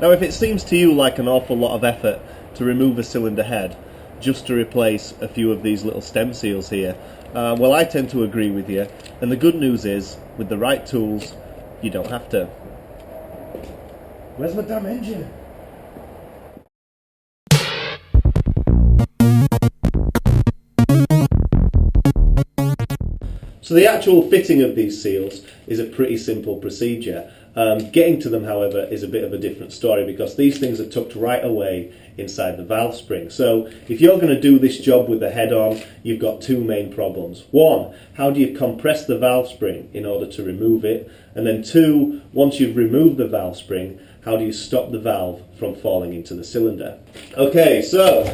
Now if it seems to you like an awful lot of effort to remove a cylinder head just to replace a few of these little stem seals here, well, I tend to agree with you, and the good news is, with the right tools, you don't have to. Where's my damn engine? So the actual fitting of these seals is a pretty simple procedure. Getting to them, however, is a bit of a different story because these things are tucked right away inside the valve spring. So if you're going to do this job with the head on, you've got two main problems. One, how do you compress the valve spring in order to remove it? And then two, once you've removed the valve spring, how do you stop the valve from falling into the cylinder? Okay, so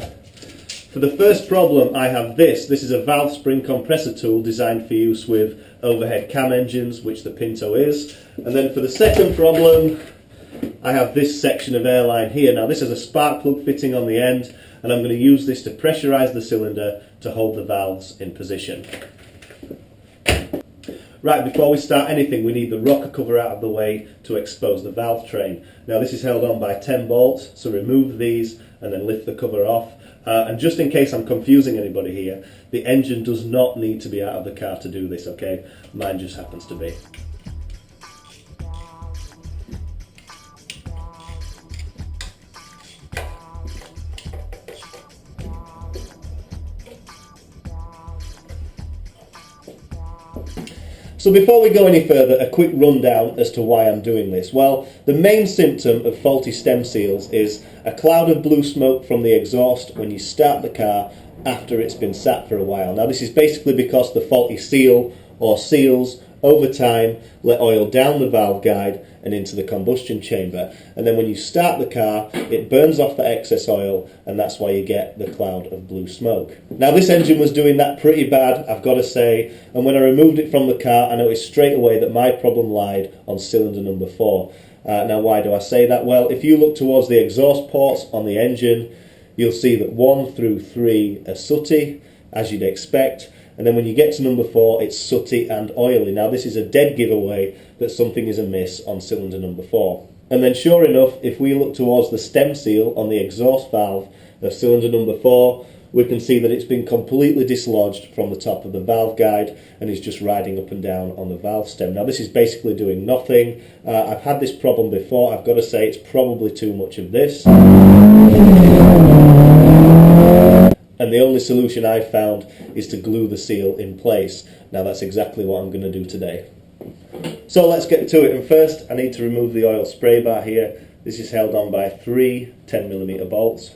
for the first problem, I have this. This is a valve spring compressor tool designed for use with overhead cam engines, which the Pinto is. And then for the second problem, I have this section of airline here. Now this has a spark plug fitting on the end, and I'm going to use this to pressurize the cylinder to hold the valves in position. Right, before we start anything, we need the rocker cover out of the way to expose the valve train. Now this is held on by 10 bolts, so remove these and then lift the cover off. And just in case I'm confusing anybody here, the engine does not need to be out of the car to do this, okay? Mine just happens to be. So before we go any further, a quick rundown as to why I'm doing this. Well, the main symptom of faulty stem seals is a cloud of blue smoke from the exhaust when you start the car after it's been sat for a while. Now this is basically because the faulty seal or seals over time let oil down the valve guide and into the combustion chamber, and then when you start the car it burns off the excess oil, and that's why you get the cloud of blue smoke. Now this engine was doing that pretty bad, I've got to say, and when I removed it from the car I noticed straight away that my problem lied on cylinder number 4. Now why do I say that? Well, if you look towards the exhaust ports on the engine, you'll see that 1 through 3 are sooty, as you'd expect, and then when you get to number 4 it's sooty and oily. Now this is a dead giveaway that something is amiss on cylinder number 4. And then sure enough, if we look towards the stem seal on the exhaust valve of cylinder number 4, we can see that it's been completely dislodged from the top of the valve guide and is just riding up and down on the valve stem. Now this is basically doing nothing. I've had this problem before. I've got to say it's probably too much of this. And the only solution I've found is to glue the seal in place. Now that's exactly what I'm going to do today. So let's get to it, and first I need to remove the oil spray bar here. This is held on by 3 10mm bolts.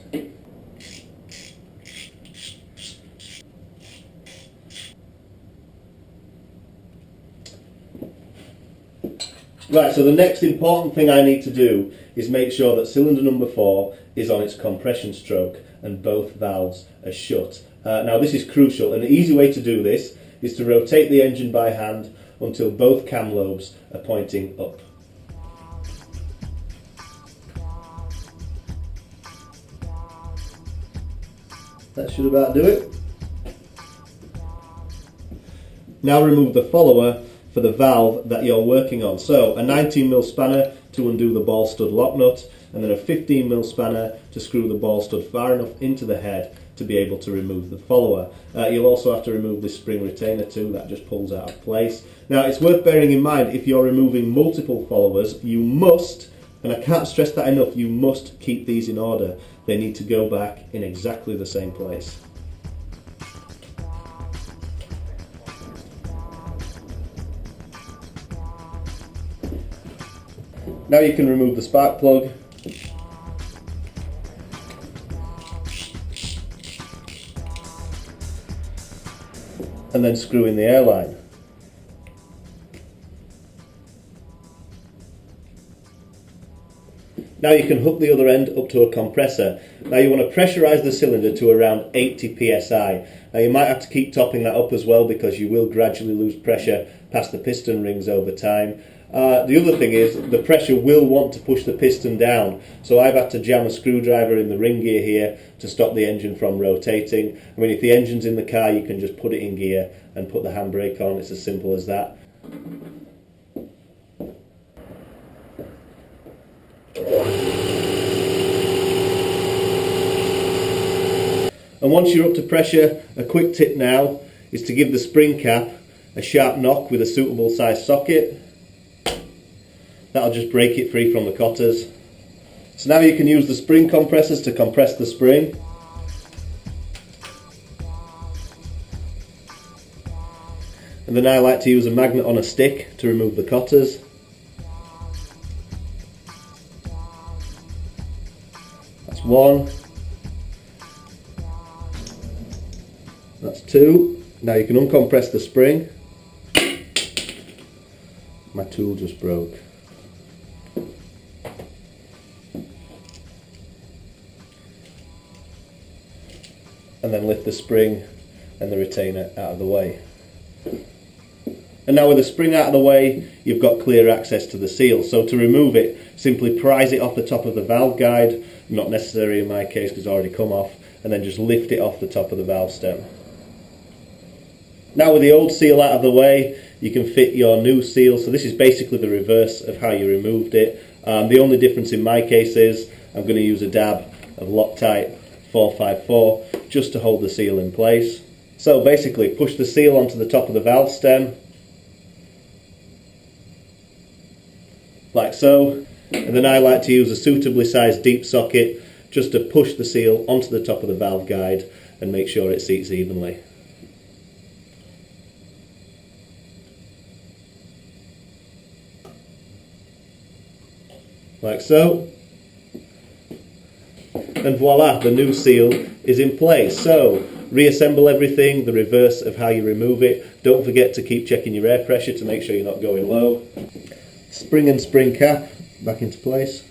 Right, so the next important thing I need to do is make sure that cylinder number 4 is on its compression stroke and both valves are shut. Now this is crucial, and the easy way to do this is to rotate the engine by hand until both cam lobes are pointing up. That should about do it. Now remove the follower for the valve that you're working on. So a 19mm spanner to undo the ball stud lock nut, and then a 15mm spanner to screw the ball stud far enough into the head to be able to remove the follower. You'll also have to remove this spring retainer too, that just pulls out of place. Now it's worth bearing in mind, if you're removing multiple followers, you must, and I can't stress that enough, you must keep these in order. They need to go back in exactly the same place. Now you can remove the spark plug. And then screw in the airline. Now you can hook the other end up to a compressor. Now you want to pressurise the cylinder to around 80 psi. Now you might have to keep topping that up as well because you will gradually lose pressure past the piston rings over time. The other thing is the pressure will want to push the piston down, so I've had to jam a screwdriver in the ring gear here to stop the engine from rotating. I mean, if the engine's in the car you can just put it in gear and put the handbrake on, it's as simple as that. And once you're up to pressure, a quick tip now is to give the spring cap a sharp knock with a suitable size socket. That'll just break it free from the cotters. So now you can use the spring compressors to compress the spring. And then I like to use a magnet on a stick to remove the cotters. That's one. That's two. Now you can uncompress the spring. My tool just broke. And then lift the spring and the retainer out of the way. And now with the spring out of the way, you've got clear access to the seal. So to remove it, simply prise it off the top of the valve guide, not necessary in my case because it's already come off, and then just lift it off the top of the valve stem. Now with the old seal out of the way, you can fit your new seal. So this is basically the reverse of how you removed it. The only difference in my case is I'm going to use a dab of Loctite 454 just to hold the seal in place. So basically push the seal onto the top of the valve stem, like so, and then I like to use a suitably sized deep socket just to push the seal onto the top of the valve guide and make sure it seats evenly. Like so. And voila, the new seal is in place. So reassemble everything, the reverse of how you remove it. Don't forget to keep checking your air pressure to make sure you're not going low. Spring and spring cap back into place.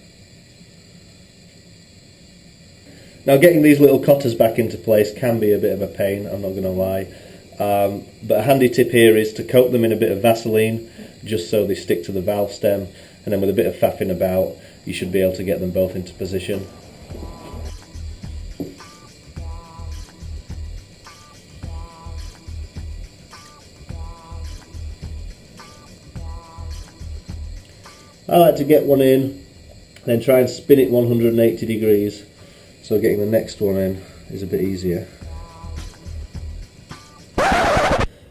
Now getting these little cotters back into place can be a bit of a pain, I'm not going to lie. But a handy tip here is to coat them in a bit of Vaseline just so they stick to the valve stem, and then with a bit of faffing about you should be able to get them both into position. I like to get one in, then try and spin it 180 degrees, so getting the next one in is a bit easier.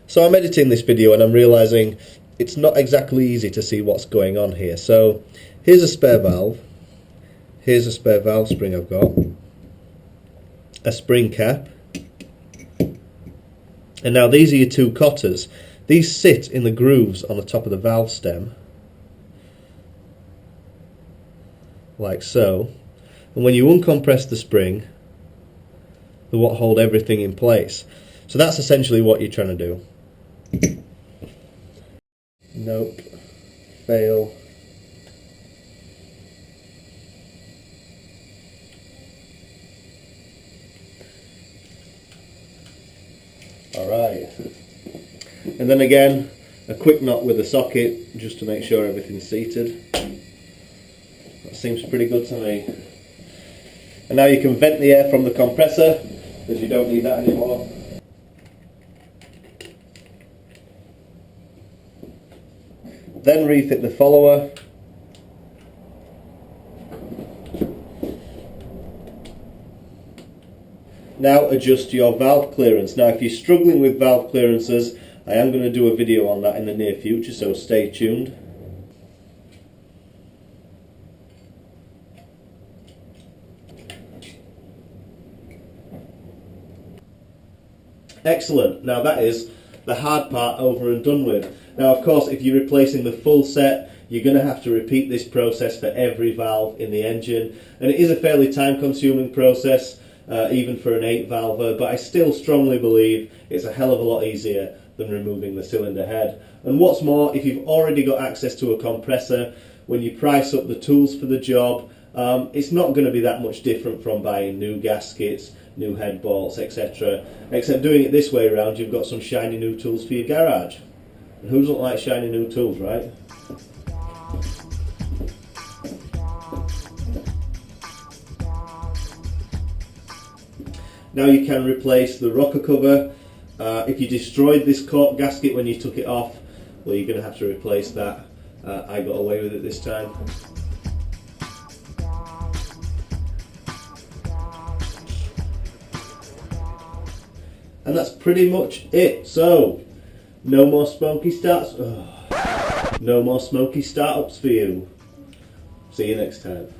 So I'm editing this video and I'm realising it's not exactly easy to see what's going on here. So here's a spare valve, here's a spare valve spring I've got, a spring cap, and now these are your two cotters. These sit in the grooves on the top of the valve stem, like so, and when you uncompress the spring, they what hold everything in place. So that's essentially what you're trying to do. Nope, fail. Alright, and then again a quick knot with a socket just to make sure everything's seated. That seems pretty good to me. And now you can vent the air from the compressor because you don't need that anymore. Then refit the follower. Now adjust your valve clearance. Now if you're struggling with valve clearances, I am going to do a video on that in the near future, so stay tuned. Excellent. Now that is the hard part over and done with. Now of course if you're replacing the full set, you're going to have to repeat this process for every valve in the engine, and it is a fairly time consuming process, even for an 8-valver, but I still strongly believe it's a hell of a lot easier than removing the cylinder head. And what's more, if you've already got access to a compressor, when you price up the tools for the job, it's not going to be that much different from buying new gaskets, new head bolts, etc. Except doing it this way around, you've got some shiny new tools for your garage. And who doesn't like shiny new tools, right? Now you can replace the rocker cover. If you destroyed this cork gasket when you took it off, well, you're going to have to replace that. I got away with it this time. And that's pretty much it. So, no more smoky starts. No more smoky startups for you. See you next time.